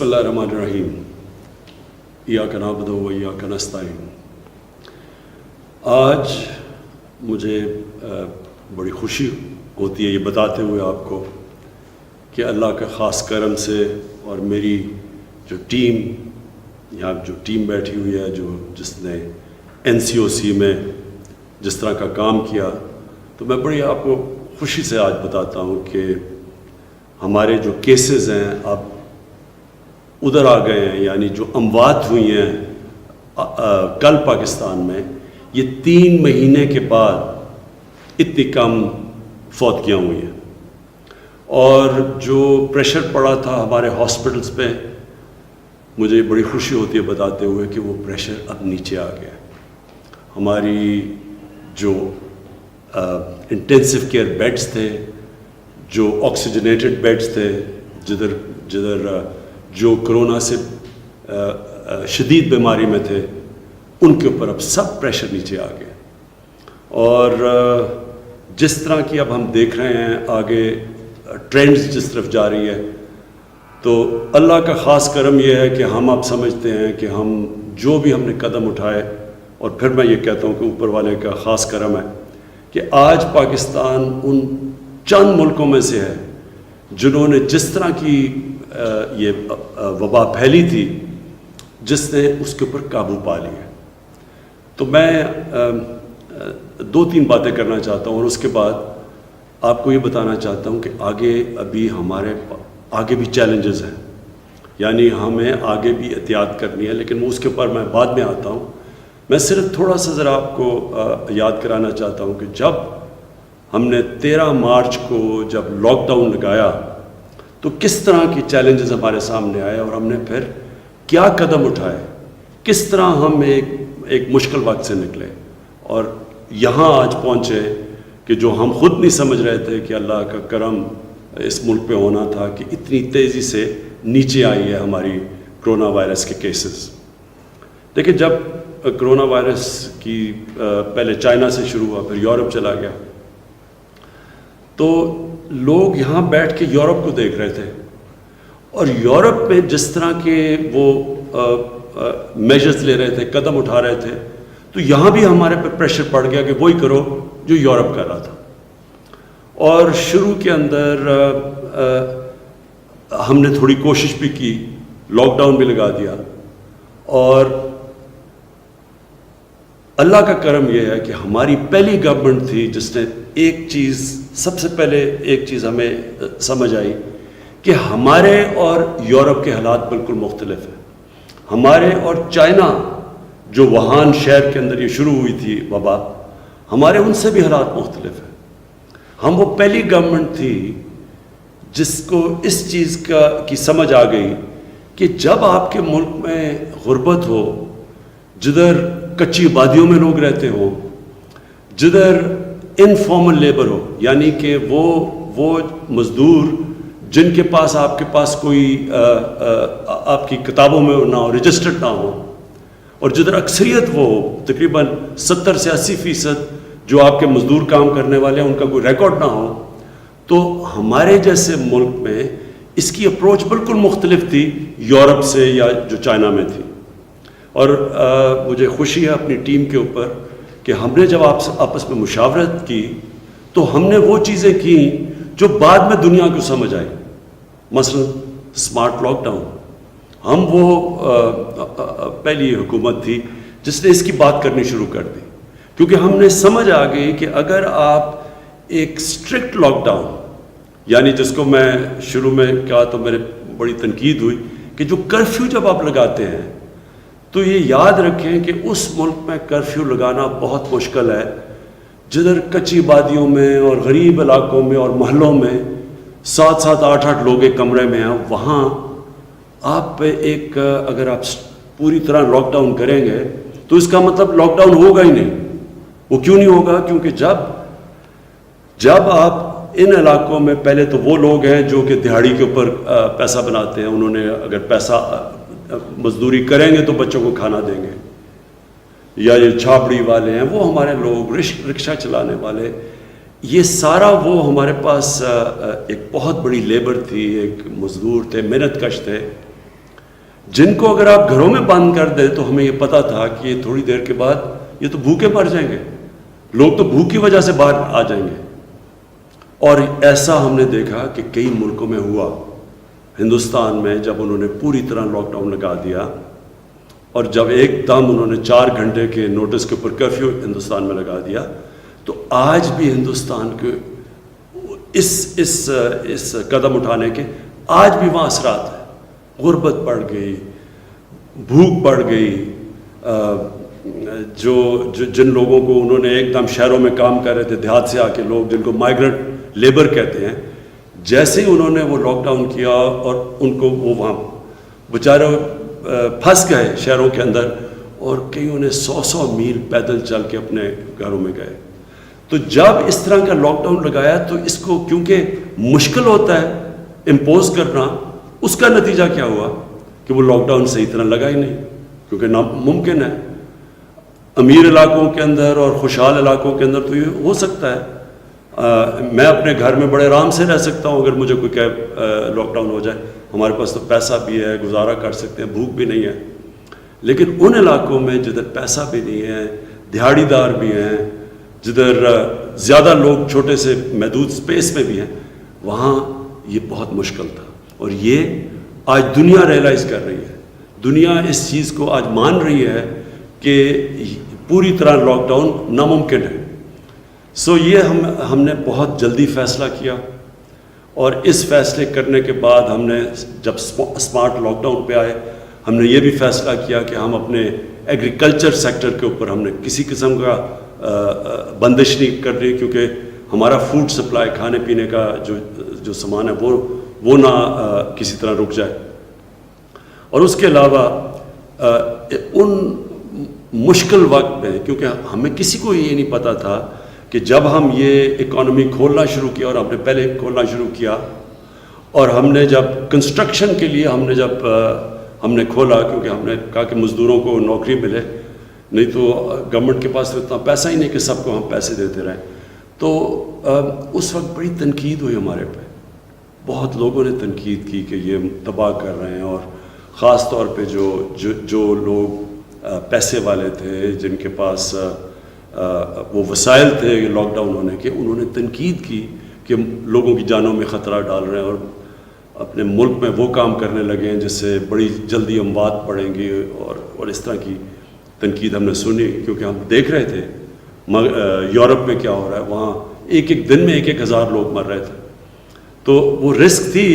بسم اللہ الرحمن الرحیم ایاک نعبد و ایاک نستعین۔ آج مجھے بڑی خوشی ہوتی ہے یہ بتاتے ہوئے آپ کو کہ اللہ کا خاص کرم سے اور میری جو ٹیم یہاں جو ٹیم بیٹھی ہوئی ہے جس نے NCOC میں جس طرح کا کام کیا، تو میں بڑی آپ کو خوشی سے آج بتاتا ہوں کہ ہمارے جو کیسز ہیں اب ادھر آ گئے ہیں، یعنی جو اموات ہوئی ہیں کل پاکستان میں، یہ 3 مہینے کے بعد اتنی کم فوتگیاں ہوئی ہیں۔ اور جو پریشر پڑا تھا ہمارے ہاسپٹلز پہ، مجھے بڑی خوشی ہوتی ہے بتاتے ہوئے کہ وہ پریشر اب نیچے آ گیا۔ ہماری جو انٹینسو کیئر بیڈز تھے، جو آکسیجنیٹڈ بیڈز تھے، جدھر جو کرونا سے شدید بیماری میں تھے، ان کے اوپر اب سب پریشر نیچے آ گیا۔ اور جس طرح کی اب ہم دیکھ رہے ہیں آگے ٹرینڈز جس طرف جا رہی ہے، تو اللہ کا خاص کرم یہ ہے کہ ہم اب سمجھتے ہیں کہ ہم جو بھی ہم نے قدم اٹھائے، اور پھر میں یہ کہتا ہوں کہ اوپر والے کا خاص کرم ہے کہ آج پاکستان ان چند ملکوں میں سے ہے جنہوں نے جس طرح کی یہ وبا پھیلی تھی، جس نے اس کے اوپر قابو پا لیا۔ تو میں 2-3 باتیں کرنا چاہتا ہوں، اور اس کے بعد آپ کو یہ بتانا چاہتا ہوں کہ آگے ابھی ہمارے آگے بھی چیلنجز ہیں، یعنی ہمیں آگے بھی احتیاط کرنی ہے، لیکن اس کے اوپر میں بعد میں آتا ہوں۔ میں صرف تھوڑا سا ذرا آپ کو یاد کرانا چاہتا ہوں کہ جب ہم نے 13 مارچ کو جب لاک ڈاؤن لگایا تو کس طرح کی چیلنجز ہمارے سامنے آئے، اور ہم نے پھر کیا قدم اٹھائے، کس طرح ہم ایک مشکل وقت سے نکلے اور یہاں آج پہنچے کہ جو ہم خود نہیں سمجھ رہے تھے کہ اللہ کا کرم اس ملک پہ ہونا تھا کہ اتنی تیزی سے نیچے آئی ہے ہماری کرونا وائرس کے کیسز۔ دیکھیں، جب کرونا وائرس کی پہلے چائنا سے شروع ہوا، پھر یورپ چلا گیا، تو لوگ یہاں بیٹھ کے یورپ کو دیکھ رہے تھے، اور یورپ میں جس طرح کے وہ میجرز لے رہے تھے، قدم اٹھا رہے تھے، تو یہاں بھی ہمارے پر پریشر پڑ گیا کہ وہی کرو جو یورپ کر رہا تھا۔ اور شروع کے اندر ہم نے تھوڑی کوشش بھی کی، لاک ڈاؤن بھی لگا دیا، اور اللہ کا کرم یہ ہے کہ ہماری پہلی گورنمنٹ تھی جس نے سب سے پہلے ایک چیز ہمیں سمجھ آئی کہ ہمارے اور یورپ کے حالات بالکل مختلف ہیں۔ ہمارے اور چائنا جو ووہان شہر کے اندر یہ شروع ہوئی تھی وبا، ہمارے ان سے بھی حالات مختلف ہیں۔ ہم وہ پہلی گورنمنٹ تھی جس کو اس چیز کی سمجھ آ گئی کہ جب آپ کے ملک میں غربت ہو، جدھر کچی آبادیوں میں لوگ رہتے ہوں، جدھر انفارمل لیبر ہو، یعنی کہ وہ مزدور جن کے پاس کوئی آپ کی کتابوں میں نہ ہو، رجسٹرڈ نہ ہو، اور جدھر اکثریت وہ تقریباً 70 سے 80% جو آپ کے مزدور کام کرنے والے ہیں ان کا کوئی ریکارڈ نہ ہو، تو ہمارے جیسے ملک میں اس کی اپروچ بالکل مختلف تھی یورپ سے یا جو چائنا میں تھی۔ اور مجھے خوشی ہے اپنی ٹیم کے اوپر کہ ہم نے جب آپس میں مشاورت کی تو ہم نے وہ چیزیں کی جو بعد میں دنیا کو سمجھ آئی، مثلا اسمارٹ لاک ڈاؤن۔ ہم وہ پہلی حکومت تھی جس نے اس کی بات کرنی شروع کر دی، کیونکہ ہم نے سمجھ آ گئی کہ اگر آپ ایک اسٹرکٹ لاک ڈاؤن، یعنی جس کو میں شروع میں کہا تو میرے بڑی تنقید ہوئی کہ جو کرفیو جب آپ لگاتے ہیں تو یہ یاد رکھیں کہ اس ملک میں کرفیو لگانا بہت مشکل ہے جدھر کچی آبادیوں میں اور غریب علاقوں میں اور محلوں میں 7-7 8-8 لوگ ایک کمرے میں ہیں۔ وہاں آپ پہ اگر آپ پوری طرح لاک ڈاؤن کریں گے تو اس کا مطلب لاک ڈاؤن ہوگا ہی نہیں۔ وہ کیوں نہیں ہوگا؟ کیونکہ جب آپ ان علاقوں میں، پہلے تو وہ لوگ ہیں جو کہ دہاڑی کے اوپر پیسہ بناتے ہیں، انہوں نے اگر پیسہ مزدوری کریں گے تو بچوں کو کھانا دیں گے، یا یہ چھاپڑی والے ہیں، وہ ہمارے لوگ رکشہ چلانے والے، یہ سارا وہ ہمارے پاس ایک بہت بڑی لیبر تھی، ایک مزدور تھے، محنت کش تھے۔ جن کو اگر آپ گھروں میں بند کر دیں تو ہمیں یہ پتا تھا کہ یہ تھوڑی دیر کے بعد یہ تو بھوکے مر جائیں گے، لوگ تو بھوک کی وجہ سے باہر آ جائیں گے. اور ایسا ہم نے دیکھا کہ کئی ملکوں میں ہوا. ہندوستان میں جب انہوں نے پوری طرح لاک ڈاؤن لگا دیا اور جب ایک دم انہوں نے 4 گھنٹے کے نوٹس کے اوپر کرفیو ہندوستان میں لگا دیا، تو آج بھی ہندوستان کے اس قدم اٹھانے کے آج بھی وہاں اثرات ہیں. غربت بڑھ گئی، بھوک بڑھ گئی. جن لوگوں کو انہوں نے ایک دم شہروں میں کام کر رہے تھے، دیہات سے آ کے لوگ جن کو مائیگرنٹ لیبر کہتے ہیں، جیسے ہی انہوں نے وہ لاک ڈاؤن کیا اور ان کو وہ وہاں بیچارے پھنس گئے شہروں کے اندر، اور کئیوں نے 100 میل پیدل چل کے اپنے گھروں میں گئے. تو جب اس طرح کا لاک ڈاؤن لگایا تو اس کو کیونکہ مشکل ہوتا ہے امپوز کرنا، اس کا نتیجہ کیا ہوا کہ وہ لاک ڈاؤن صحیح طرح لگا ہی نہیں، کیونکہ ناممکن ہے. امیر علاقوں کے اندر اور خوشحال علاقوں کے اندر تو یہ ہو سکتا ہے. میں اپنے گھر میں بڑے آرام سے رہ سکتا ہوں اگر مجھے کوئی لاک ڈاؤن ہو جائے. ہمارے پاس تو پیسہ بھی ہے، گزارا کر سکتے ہیں، بھوک بھی نہیں ہے. لیکن ان علاقوں میں جدھر پیسہ بھی نہیں ہے، دہاڑی دار بھی ہیں، جدھر زیادہ لوگ چھوٹے سے محدود سپیس میں بھی ہیں، وہاں یہ بہت مشکل تھا. اور یہ آج دنیا ریئلائز کر رہی ہے، دنیا اس چیز کو آج مان رہی ہے کہ پوری طرح لاک ڈاؤن ناممکن ہے. سو یہ ہم نے بہت جلدی فیصلہ کیا، اور اس فیصلے کرنے کے بعد ہم نے جب اسمارٹ لاک ڈاؤن پہ آئے، ہم نے یہ بھی فیصلہ کیا کہ ہم اپنے ایگریکلچر سیکٹر کے اوپر ہم نے کسی قسم کا بندش نہیں کر رہی، کیونکہ ہمارا فوڈ سپلائی، کھانے پینے کا جو سامان ہے وہ نہ کسی طرح رک جائے. اور اس کے علاوہ ان مشکل وقت میں، کیونکہ ہمیں کسی کو یہ نہیں پتا تھا کہ جب ہم یہ اکانومی کھولنا شروع کیا، اور ہم نے پہلے کھولنا شروع کیا، اور ہم نے جب کنسٹرکشن کے لیے ہم نے کھولا، کیونکہ ہم نے کہا کہ مزدوروں کو نوکری ملے، نہیں تو گورنمنٹ کے پاس تو اتنا پیسہ ہی نہیں کہ سب کو ہم پیسے دیتے رہیں. تو اس وقت بڑی تنقید ہوئی ہمارے پہ، بہت لوگوں نے تنقید کی کہ یہ تباہ کر رہے ہیں. اور خاص طور پہ جو لوگ پیسے والے تھے، جن کے پاس وہ وسائل تھے لاک ڈاؤن ہونے کے، انہوں نے تنقید کی کہ لوگوں کی جانوں میں خطرہ ڈال رہے ہیں، اور اپنے ملک میں وہ کام کرنے لگے ہیں جس سے بڑی جلدی اموات پڑیں گی. اور اس طرح کی تنقید ہم نے سنی، کیونکہ ہم دیکھ رہے تھے یورپ میں کیا ہو رہا ہے. وہاں ایک دن میں 1,000 لوگ مر رہے تھے. تو وہ رسک تھی،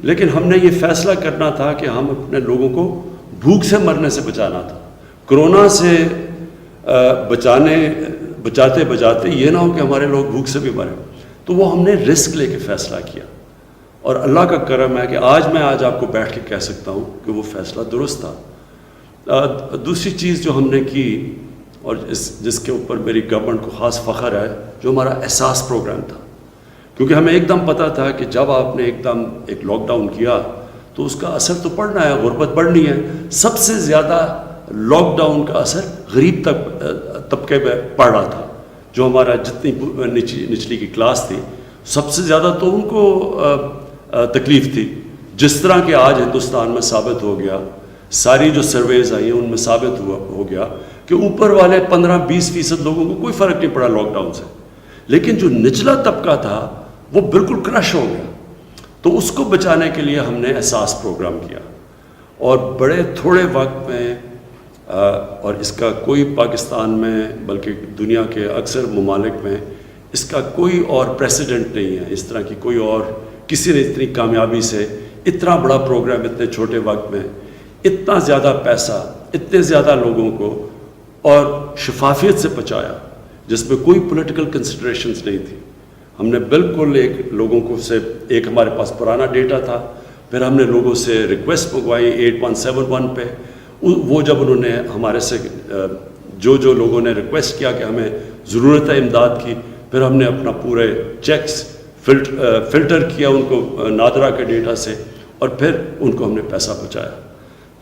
لیکن ہم نے یہ فیصلہ کرنا تھا کہ ہم اپنے لوگوں کو بھوک سے مرنے سے بچانا تھا. کرونا سے بچاتے یہ نہ ہو کہ ہمارے لوگ بھوک سے بھی مریں. تو وہ ہم نے رسک لے کے فیصلہ کیا، اور اللہ کا کرم ہے کہ میں آج آپ کو بیٹھ کے کہہ سکتا ہوں کہ وہ فیصلہ درست تھا. دوسری چیز جو ہم نے کی، اور جس کے اوپر میری گورنمنٹ کو خاص فخر ہے، جو ہمارا احساس پروگرام تھا. کیونکہ ہمیں ایک دم پتہ تھا کہ جب آپ نے ایک دم ایک لاک ڈاؤن کیا تو اس کا اثر تو پڑنا ہے، غربت بڑھنی ہے. سب سے زیادہ لاک ڈاؤن کا اثر غریب طبقے پہ پڑ رہا تھا. جو ہمارا جتنی نچلی کی کلاس تھی، سب سے زیادہ تو ان کو تکلیف تھی. جس طرح کہ آج ہندوستان میں ثابت ہو گیا، ساری جو سرویز آئی ہیں ان میں ثابت ہو گیا کہ اوپر والے 15-20% لوگوں کو کوئی فرق نہیں پڑا لاک ڈاؤن سے، لیکن جو نچلا طبقہ تھا وہ بالکل کرش ہو گیا. تو اس کو بچانے کے لیے ہم نے احساس پروگرام کیا، اور بڑے تھوڑے وقت میں، اور اس کا کوئی پاکستان میں بلکہ دنیا کے اکثر ممالک میں اس کا کوئی اور پریسیڈنٹ نہیں ہے. اس طرح کی کوئی اور کسی نے اتنی کامیابی سے اتنا بڑا پروگرام اتنے چھوٹے وقت میں، اتنا زیادہ پیسہ اتنے زیادہ لوگوں کو اور شفافیت سے بچایا، جس میں کوئی پولیٹیکل کنسیڈریشنز نہیں تھی. ہم نے بالکل لوگوں کو سے ایک ہمارے پاس پرانا ڈیٹا تھا، پھر ہم نے لوگوں سے ریکویسٹ منگوائی 8171 پہ. وہ جب انہوں نے ہمارے سے جو لوگوں نے ریکویسٹ کیا کہ ہمیں ضرورت ہے امداد کی، پھر ہم نے اپنا پورے چیکس فلٹر کیا ان کو نادرا کے ڈیٹا سے، اور پھر ان کو ہم نے پیسہ پہنچایا.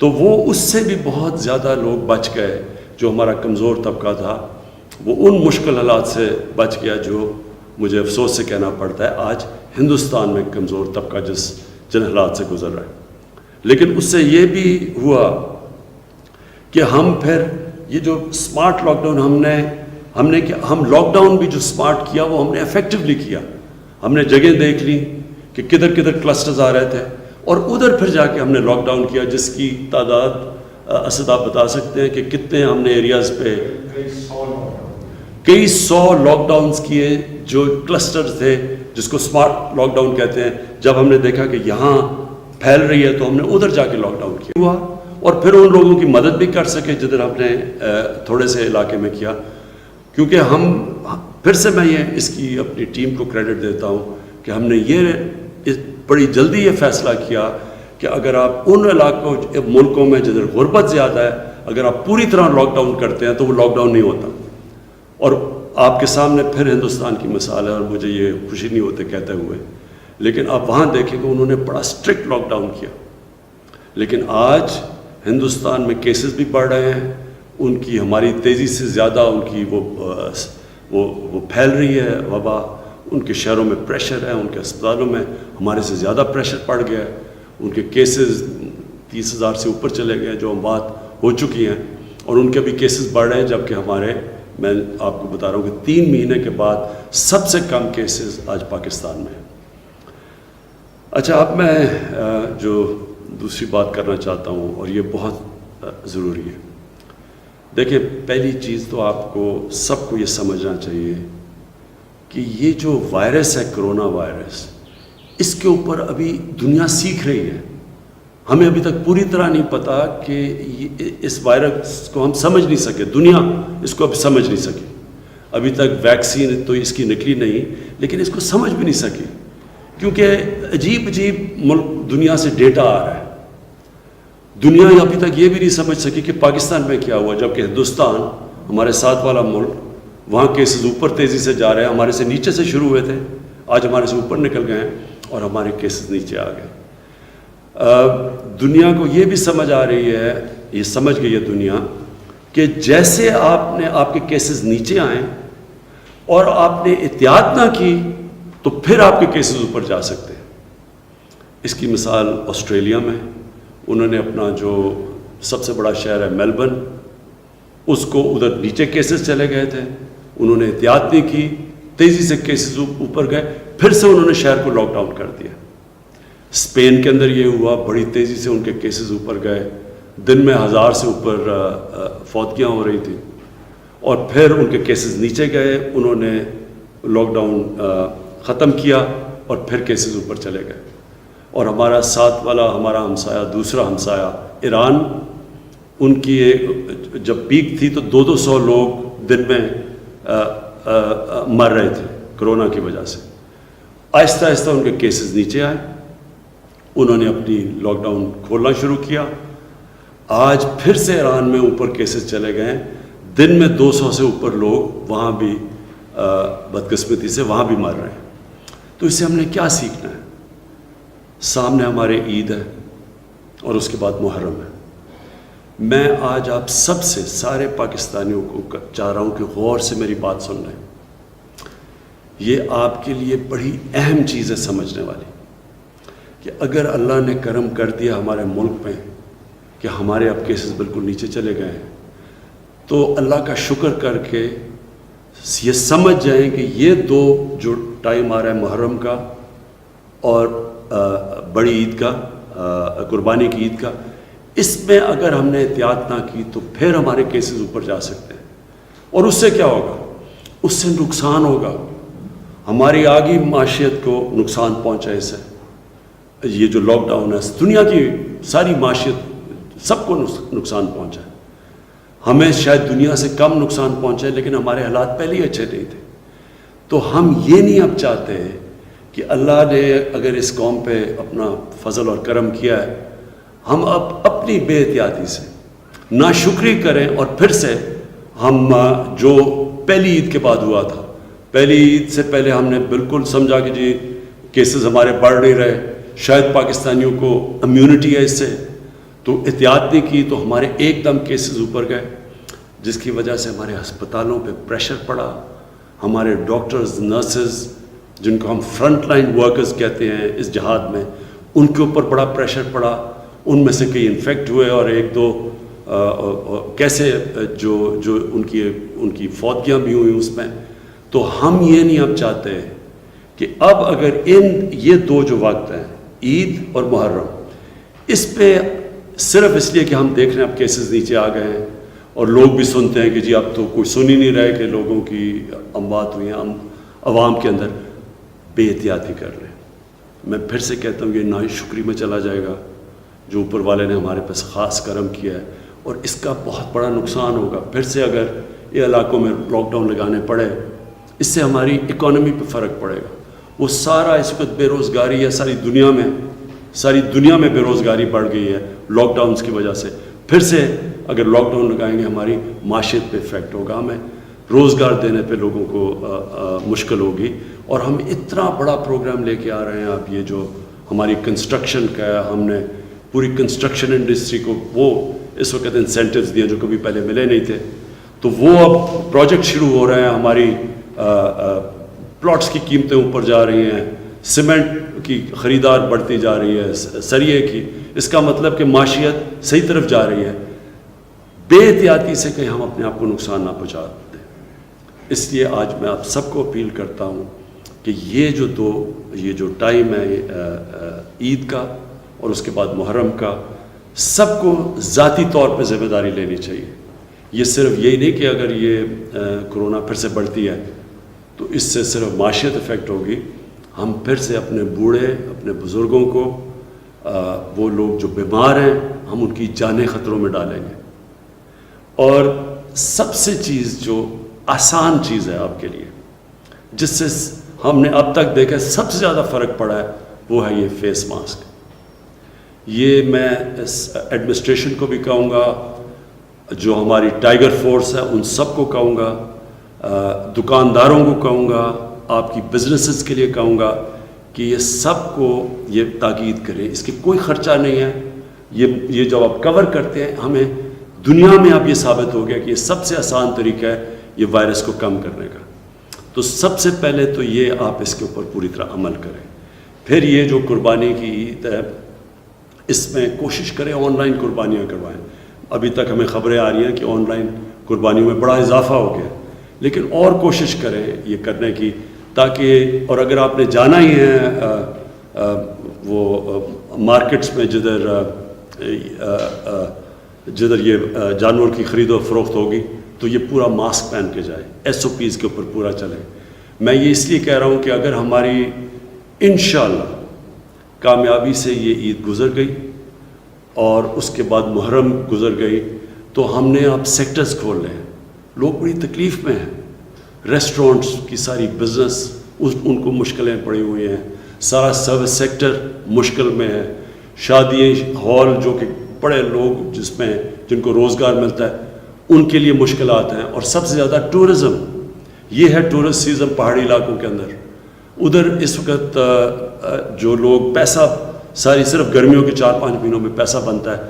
تو وہ اس سے بھی بہت زیادہ لوگ بچ گئے. جو ہمارا کمزور طبقہ تھا وہ ان مشکل حالات سے بچ گیا، جو مجھے افسوس سے کہنا پڑتا ہے آج ہندوستان میں کمزور طبقہ جن حالات سے گزر رہا ہے. لیکن اس سے یہ بھی ہوا کہ ہم پھر یہ جو اسمارٹ لاک ڈاؤن ہم لاک ڈاؤن بھی جو اسمارٹ کیا وہ ہم نے افیکٹولی کیا. ہم نے جگہ دیکھ لی کہ کدھر کدھر کلسٹرز آ رہے تھے اور ادھر پھر جا کے ہم نے لاک ڈاؤن کیا, جس کی تعداد اسد آپ بتا سکتے ہیں کہ کتنے ہم نے ایریاز پہ کئی سو لاک ڈاؤنز کیے جو کلسٹرز تھے, جس کو اسمارٹ لاک ڈاؤن کہتے ہیں. جب ہم نے دیکھا کہ یہاں پھیل رہی ہے تو ہم نے ادھر جا کے لاک ڈاؤن کیا ہوا, اور پھر ان لوگوں کی مدد بھی کر سکے جدھر ہم نے تھوڑے سے علاقے میں کیا. کیونکہ ہم پھر سے میں یہ اس کی اپنی ٹیم کو کریڈٹ دیتا ہوں کہ ہم نے یہ بڑی جلدی یہ فیصلہ کیا کہ اگر آپ ان علاقوں ملکوں میں جدھر غربت زیادہ ہے اگر آپ پوری طرح لاک ڈاؤن کرتے ہیں تو وہ لاک ڈاؤن نہیں ہوتا. اور آپ کے سامنے پھر ہندوستان کی مثال ہے, اور مجھے یہ خوشی نہیں ہوتے کہتے ہوئے, لیکن آپ وہاں دیکھیں کہ انہوں نے بڑا اسٹرکٹ لاک ڈاؤن کیا. لیکن آج ہندوستان میں کیسز بھی بڑھ رہے ہیں, ان کی ہماری تیزی سے زیادہ ان کی وہ پھیل رہی ہے وبا. ان کے شہروں میں پریشر ہے, ان کے اسپتالوں میں ہمارے سے زیادہ پریشر پڑ گیا ہے. ان کے کیسز 30,000 سے اوپر چلے گئے, جو اموات ہو چکی ہیں, اور ان کے بھی کیسز بڑھ رہے ہیں. جبکہ میں آپ کو بتا رہا ہوں کہ 3 مہینے کے بعد سب سے کم کیسز آج پاکستان میں ہیں. اچھا, اب میں جو دوسری بات کرنا چاہتا ہوں, اور یہ بہت ضروری ہے. دیکھیں, پہلی چیز تو آپ کو سب کو یہ سمجھنا چاہیے کہ یہ جو وائرس ہے کرونا وائرس, اس کے اوپر ابھی دنیا سیکھ رہی ہے. ہمیں ابھی تک پوری طرح نہیں پتا کہ اس وائرس کو ہم سمجھ نہیں سکے, دنیا اس کو اب سمجھ نہیں سکی. ابھی تک ویکسین تو اس کی نکلی نہیں, لیکن اس کو سمجھ بھی نہیں سکی, کیونکہ عجیب ملک دنیا سے ڈیٹا آ رہا ہے. دنیا ابھی تک یہ بھی نہیں سمجھ سکی کہ پاکستان میں کیا ہوا, جبکہ ہندوستان ہمارے ساتھ والا ملک, وہاں کیسز اوپر تیزی سے جا رہے ہیں. ہمارے سے نیچے سے شروع ہوئے تھے, آج ہمارے سے اوپر نکل گئے ہیں, اور ہمارے کیسز نیچے آ گئے. دنیا کو یہ بھی سمجھ آ رہی ہے, یہ سمجھ گئی ہے دنیا, کہ جیسے آپ کے کیسز نیچے آئیں اور آپ نے احتیاط نہ کی تو پھر آپ کے کیسز اوپر جا سکتے ہیں. اس کی مثال آسٹریلیا میں, انہوں نے اپنا جو سب سے بڑا شہر ہے میلبرن, اس کو ادھر نیچے کیسز چلے گئے تھے, انہوں نے احتیاط نہیں کی, تیزی سے کیسز اوپر گئے, پھر سے انہوں نے شہر کو لاک ڈاؤن کر دیا. اسپین کے اندر یہ ہوا, بڑی تیزی سے ان کے کیسز اوپر گئے, دن میں 1000 سے اوپر فوتگیاں ہو رہی تھیں, اور پھر ان کے کیسز نیچے گئے, انہوں نے لاک ڈاؤن ختم کیا, اور پھر کیسز اوپر چلے گئے. اور ہمارا ساتھ والا ہمارا ہمسایہ, دوسرا ہمسایہ ایران, ان کی جب پیک تھی تو 200 لوگ دن میں مر رہے تھے کرونا کی وجہ سے. آہستہ آہستہ ان کے کیسز نیچے آئے, انہوں نے اپنی لاک ڈاؤن کھولنا شروع کیا. آج پھر سے ایران میں اوپر کیسز چلے گئے, دن میں 200 سے اوپر لوگ وہاں بھی بدقسمتی سے وہاں بھی مر رہے ہیں. تو اس سے ہم نے کیا سیکھنا ہے؟ سامنے ہمارے عید ہے, اور اس کے بعد محرم ہے. میں آج آپ سب سے, سارے پاکستانیوں کو چاہ رہا ہوں کہ غور سے میری بات سن لیں. یہ آپ کے لیے بڑی اہم چیز ہے سمجھنے والی, کہ اگر اللہ نے کرم کر دیا ہمارے ملک میں کہ ہمارے اب کیسز بالکل نیچے چلے گئے ہیں, تو اللہ کا شکر کر کے یہ سمجھ جائیں کہ یہ 2 جو ٹائم آ رہا ہے محرم کا اور بڑی عید کا, قربانی کی عید کا, اس میں اگر ہم نے احتیاط نہ کی تو پھر ہمارے کیسز اوپر جا سکتے ہیں. اور اس سے کیا ہوگا؟ اس سے نقصان ہوگا, ہماری آگی معاشیت کو نقصان پہنچا. اس سے یہ جو لاک ڈاؤن ہے دنیا کی ساری معاشیت سب کو نقصان پہنچا ہے. ہمیں شاید دنیا سے کم نقصان پہنچا ہے, لیکن ہمارے حالات پہلے ہی اچھے نہیں تھے. تو ہم یہ نہیں اب چاہتے کہ اللہ نے اگر اس قوم پہ اپنا فضل اور کرم کیا ہے, ہم اب اپنی بے احتیاطی سے ناشکری کریں, اور پھر سے ہم جو پہلی عید کے بعد ہوا تھا, پہلی عید سے پہلے ہم نے بالکل سمجھا کہ جی کیسز ہمارے بڑھ نہیں رہے, شاید پاکستانیوں کو امیونٹی ہے اس سے, تو احتیاط نہیں کی تو ہمارے ایک دم کیسز اوپر گئے, جس کی وجہ سے ہمارے ہسپتالوں پہ پریشر پڑا. ہمارے ڈاکٹرز, نرسز, جن کو ہم فرنٹ لائن ورکرز کہتے ہیں اس جہاد میں, ان کے اوپر بڑا پریشر پڑا. ان میں سے کئی انفیکٹ ہوئے اور ایک دو کیسے جو ان کی فوتگیاں بھی ہوئی اس میں. تو ہم یہ نہیں اب چاہتے کہ اب اگر یہ دو جو وقت ہیں عید اور محرم, اس پہ صرف اس لیے کہ ہم دیکھ رہے ہیں اب کیسز نیچے آ گئے ہیں اور لوگ بھی سنتے ہیں کہ جی اب تو کوئی سن ہی نہیں رہے کہ لوگوں کی اموات ہوئی ہیں عوام کے اندر, بے احتیاطی کر رہے ہیں. میں پھر سے کہتا ہوں یہ ناشکری میں چلا جائے گا جو اوپر والے نے ہمارے پاس خاص کرم کیا ہے, اور اس کا بہت بڑا نقصان ہوگا. پھر سے اگر یہ علاقوں میں لاک ڈاؤن لگانے پڑے, اس سے ہماری اکانومی پہ فرق پڑے گا. وہ سارا اس وقت بے روزگاری ہے ساری دنیا میں بے روزگاری بڑھ گئی ہے لاک ڈاؤنس کی وجہ سے. پھر سے اگر لاک ڈاؤن لگائیں گے ہماری معیشت پہ افیکٹ ہوگا, ہمیں روزگار دینے پہ لوگوں کو مشکل ہوگی. اور ہم اتنا بڑا پروگرام لے کے آ رہے ہیں اب, یہ جو ہماری کنسٹرکشن کا ہے, ہم نے پوری کنسٹرکشن انڈسٹری کو وہ اس وقت انسینٹیوز دیے جو کبھی پہلے ملے نہیں تھے. تو وہ اب پروجیکٹ شروع ہو رہے ہیں, ہماری پلاٹس کی قیمتیں اوپر جا رہی ہیں, سیمنٹ کی خریدار بڑھتی جا رہی ہے, سریے کی. اس کا مطلب کہ معیشت صحیح طرف جا رہی ہے. بے احتیاطی سے کہیں ہم اپنے آپ کو نقصان نہ پہنچا دیں. اس لیے آج میں آپ سب کو اپیل کرتا ہوں کہ یہ جو ٹائم ہے عید کا اور اس کے بعد محرم کا, سب کو ذاتی طور پہ ذمہ داری لینی چاہیے. یہ صرف یہی نہیں کہ اگر یہ کرونا پھر سے بڑھتی ہے تو اس سے صرف معیشت افیکٹ ہوگی. ہم پھر سے اپنے بوڑھے, اپنے بزرگوں کو, وہ لوگ جو بیمار ہیں, ہم ان کی جانیں خطروں میں ڈالیں گے. اور سب سے چیز جو آسان چیز ہے آپ کے لیے, جس سے ہم نے اب تک دیکھا سب سے زیادہ فرق پڑا ہے, وہ ہے یہ فیس ماسک. یہ میں اس ایڈمنسٹریشن کو بھی کہوں گا, جو ہماری ٹائیگر فورس ہے ان سب کو کہوں گا, دکانداروں کو کہوں گا, آپ کی بزنسز کے لیے کہوں گا کہ یہ سب کو یہ تاکید کریں. اس کے کوئی خرچہ نہیں ہے. یہ جب آپ کور کرتے ہیں, ہمیں دنیا میں اب یہ ثابت ہو گیا کہ یہ سب سے آسان طریقہ ہے یہ وائرس کو کم کرنے کا. تو سب سے پہلے تو یہ آپ اس کے اوپر پوری طرح عمل کریں. پھر یہ جو قربانی کی عید ہے, اس میں کوشش کریں آن لائن قربانیاں کروائیں. ابھی تک ہمیں خبریں آ رہی ہیں کہ آن لائن قربانیوں میں بڑا اضافہ ہو گیا, لیکن اور کوشش کریں یہ کرنے کی, تاکہ, اور اگر آپ نے جانا ہی ہے وہ مارکیٹس میں جدھر یہ جانور کی خرید و فروخت ہوگی, تو یہ پورا ماسک پہن کے جائے, SOPs کے اوپر پورا چلے. میں یہ اس لیے کہہ رہا ہوں کہ اگر ہماری انشاءاللہ کامیابی سے یہ عید گزر گئی اور اس کے بعد محرم گزر گئی, تو ہم نے اب سیکٹرز کھول لے ہیں. لوگ بڑی تکلیف میں ہیں, ریسٹورنٹس کی ساری بزنس ان کو مشکلیں پڑی ہوئی ہیں, سارا سروس سیکٹر مشکل میں ہے, شادی ہال جو کہ بڑے لوگ جن کو روزگار ملتا ہے ان کے لیے مشکلات ہیں. اور سب سے زیادہ ٹورزم, یہ ہے ٹورسٹ سیزن پہاڑی علاقوں کے اندر. ادھر اس وقت جو لوگ پیسہ ساری صرف گرمیوں کے 4-5 مہینوں میں پیسہ بنتا ہے,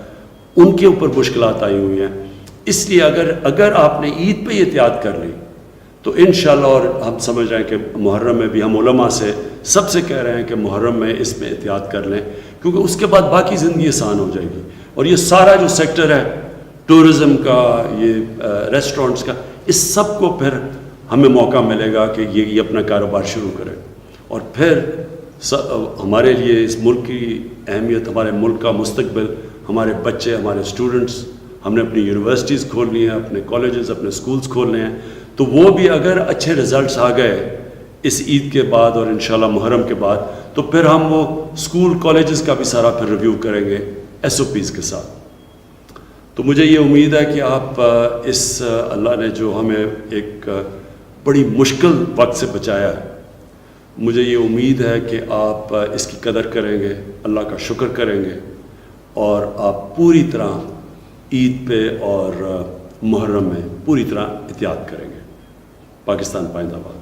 ان کے اوپر مشکلات آئی ہوئی ہیں. اس لیے اگر آپ نے عید پہ احتیاط کر لی تو انشاءاللہ, اور ہم سمجھ رہے ہیں کہ محرم میں بھی ہم علماء سے سب سے کہہ رہے ہیں کہ محرم میں اس میں احتیاط کر لیں, کیونکہ اس کے بعد باقی زندگی آسان ہو جائے گی. اور یہ سارا جو سیکٹر ہے ٹورزم کا, یہ ریسٹورنٹس کا, اس سب کو پھر ہمیں موقع ملے گا کہ یہ اپنا کاروبار شروع کریں. اور پھر ہمارے لیے اس ملک کی اہمیت, ہمارے ملک کا مستقبل, ہمارے بچے, ہمارے اسٹوڈنٹس, ہم نے اپنی یونیورسٹیز کھولنی ہیں, اپنے کالجز, اپنے اسکولز کھولنے ہیں. تو وہ بھی اگر اچھے رزلٹس آ گئے اس عید کے بعد اور انشاءاللہ محرم کے بعد, تو پھر ہم وہ اسکول کالجز کا بھی سارا پھر ریویو کریں گے SOPs کے ساتھ. تو مجھے یہ امید ہے کہ آپ اس اللہ نے جو ہمیں ایک بڑی مشکل وقت سے بچایا ہے, مجھے یہ امید ہے کہ آپ اس کی قدر کریں گے, اللہ کا شکر کریں گے, اور آپ پوری طرح عید پہ اور محرم میں پوری طرح احتیاط کریں گے. پاکستان پائندہ باد.